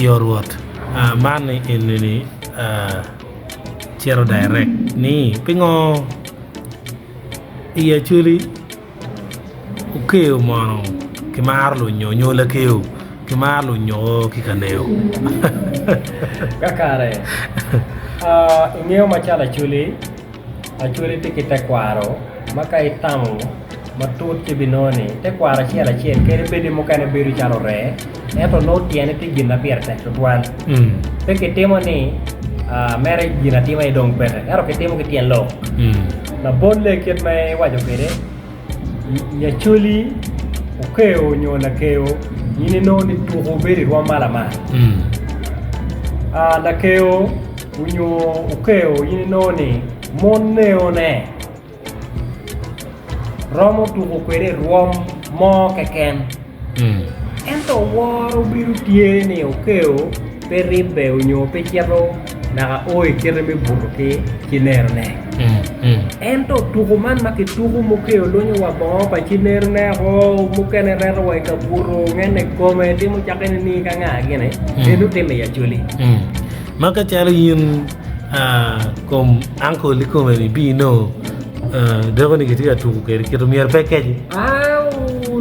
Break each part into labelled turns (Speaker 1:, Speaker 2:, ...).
Speaker 1: your what man in ni chero direct ni pingo Acholi ukeo mano kimarlo nyonyo la keo kimarlo nyo kikaneo
Speaker 2: kakare ingeo machala Acholi tiki tekwaro maka itamu matut kibinoni tekwara chiela chien kere bedi mokane biru chalo re eto no tiene ti gina pierte tuan peke temo ni mere gina tima idong pete ero ke temo ke tien lo na bonle ket mai wajo pere ya Acholi ukeo nyo na keo yini no ni tuho beri rwa mala ma na keo unyo ukeo yini no ni moneo ne romo tuho kwere rwom mo keken ento waro biru tie ni ukeo peribe unyo pechero na oi kere me buruke kinero ne ento tuho man make tuho mukeo lonyo wa bo pa kinero ne ho mukene rero wa ka buru ngene kome timu chakene ni kanga gene enu teme ya Acholi
Speaker 1: maka chalo yin kom uncle come ni bino dogo ni kitika tu kero mier package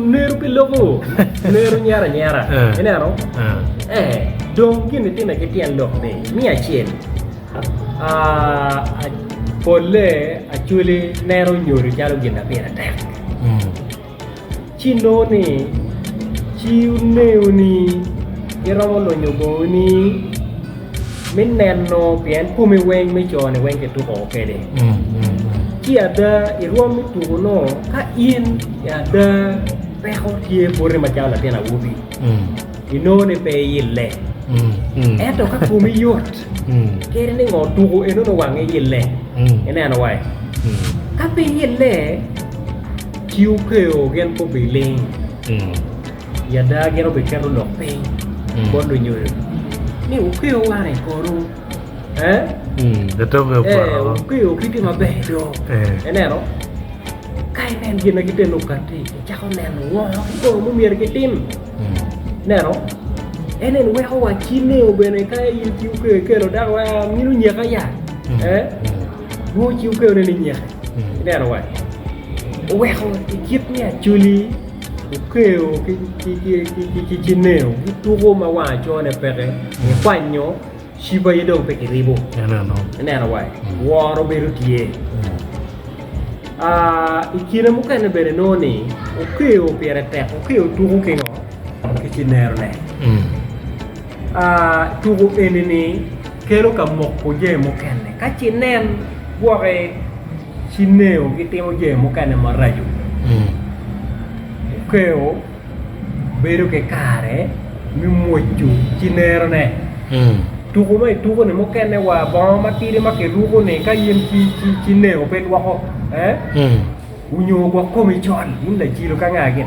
Speaker 2: neru pilogo neru nyara enero dong gini tina kitian lok de mi achiel pole Acholi nero nyori chalo gina pera tek chino ni chiu ni iromo lo nyogo ni min neno pien kumi weng mi chone weng ke tu ho kede ki ada iruam mi tu no ka in ada peho tie pore machala tena ubi ino ne pe yille eto ka kumi yot kere ni ngo tu eno no wange yille ene na wai ka pe yille kiu keo gen po biling yada gero be kero lo pe bondo nyoyo ni ukeo wane koru
Speaker 1: datogo pa
Speaker 2: ukeo kiti mabedo enero kai nen gina kite no kati chako nen wo ko mu mier kitim nero enen we ho wakine obene kai yin ukeo kero da wa minu nyaka ya wo ukeo ne nyaka nero wa we ho kit ni Acholi ukeo ki chineo tugo ma wa chone pere kwanyo shiba yedo peke ribo no wai woro beru tie ikira mukane bere noni ukeo pere te ukeo tugo kengo ki chinero ne tugo enini kero ka moko je mukane ka chinen bore chineo kitimo je mukane maraju ukeo beru ke kare mi mochu chinero ne tugo mai tugo ne mokene wa ba matiri make tugo ne ka yin chineo pet wa ko unyo kwa komi chon inda chilo ka ngage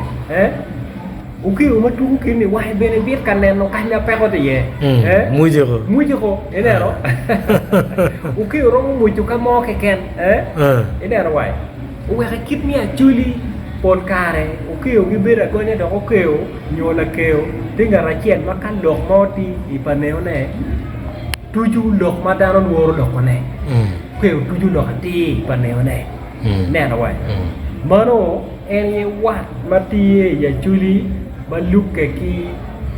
Speaker 2: ukio ma tugo kini wa bene bit kan ne no ka nya pe ko te ye muje ko enero ukio ro muchu ka mo ke ken enero wa uwe ka kit mi Acholi pon kare ukio gibera gonya do ukio nyola keo tinga rachien makan dok moti ipaneo ne tuju dok madano woro dok ne ukio tuju dok ti paneo ne neno wa mano eni wat mati ya Acholi baluke ki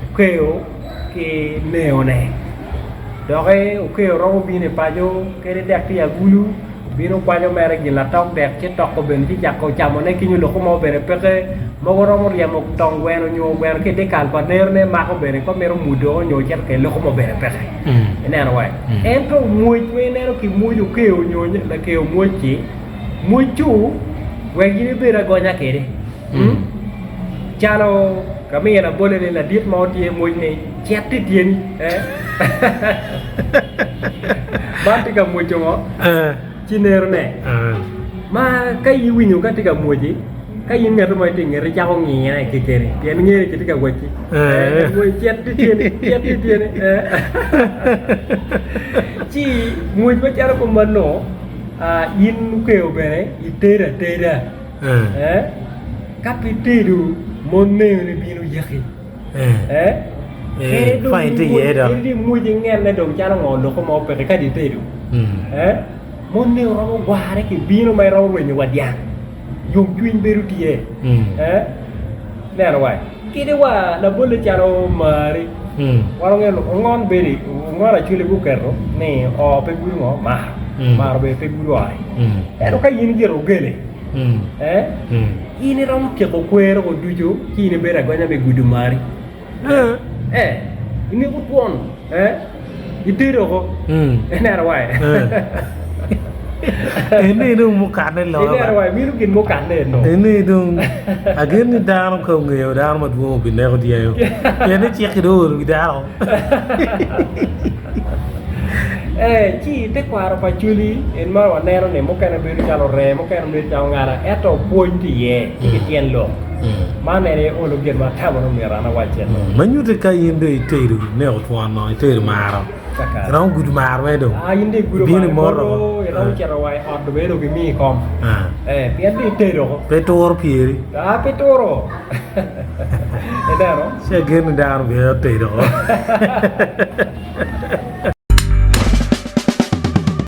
Speaker 2: ukio ki neo ne doge ukio ro bine pajo kere dak ya gulu bino pajo mere gila tok dek ci tok ben ci jakko chamone ki ñu lo ko mo bere peke mo go romo yam ko tong weno ñu wer ke de kal partner ne ma ko bere ko mero mudo ñu cer ke lo ko mo bere peke ene na way ento muy we ne ki muju ke ñu la ke muji muju we gi bere go nya kede chalo kami na bole ne la dit mo tie muy ne chet ti tien Batika muju mo chinero ne ma kai winyo katika moji kai ngato mai tingere jago ngene kekere pian ngere ketika gwachi mo chet tiene chi moji bachara ko mano yin keo bere itera kapitiru monne ne binu yakhi
Speaker 1: fai te ye da
Speaker 2: di muji ngel ne dong jalo ngolo ko mo pe ka di te du mon ne ro guare che bino mai ro we ni wadia yung twin beru tie ne ro wai ki de wa na bole jalo mari waro ngel ngon beri ngora chule bu kerro ne o pe guru ngo ma be pe guru ai ero ka yin gero gele ini ram ke ko kwero ko dujo ki ne bera gonya be gudu mari ini ko tuon itiro ko ne ro wai
Speaker 1: ini dong muka ne lo
Speaker 2: ini ro wai mi kin muka ne no
Speaker 1: ini dong agen ni dalam ko ngeo dalam mat wo bi ne ko diayo ya ne ci xido bi daal
Speaker 2: ci te kwaro pa chuli en ma wa nero ne mo kana be chalo re mo kana be chalo ngara eto point ye ki tien lo ma ne re o lo gen ma ta mo mi rana wa chen
Speaker 1: ma nyute ka yinde teeru ne o tuan no teeru maro ran gudu mar we do
Speaker 2: yinde gudu
Speaker 1: bi ni moro
Speaker 2: ran chero wa od be do mi kom pien di teeru
Speaker 1: petor pieri
Speaker 2: petoro e daro
Speaker 1: se gen dar be teeru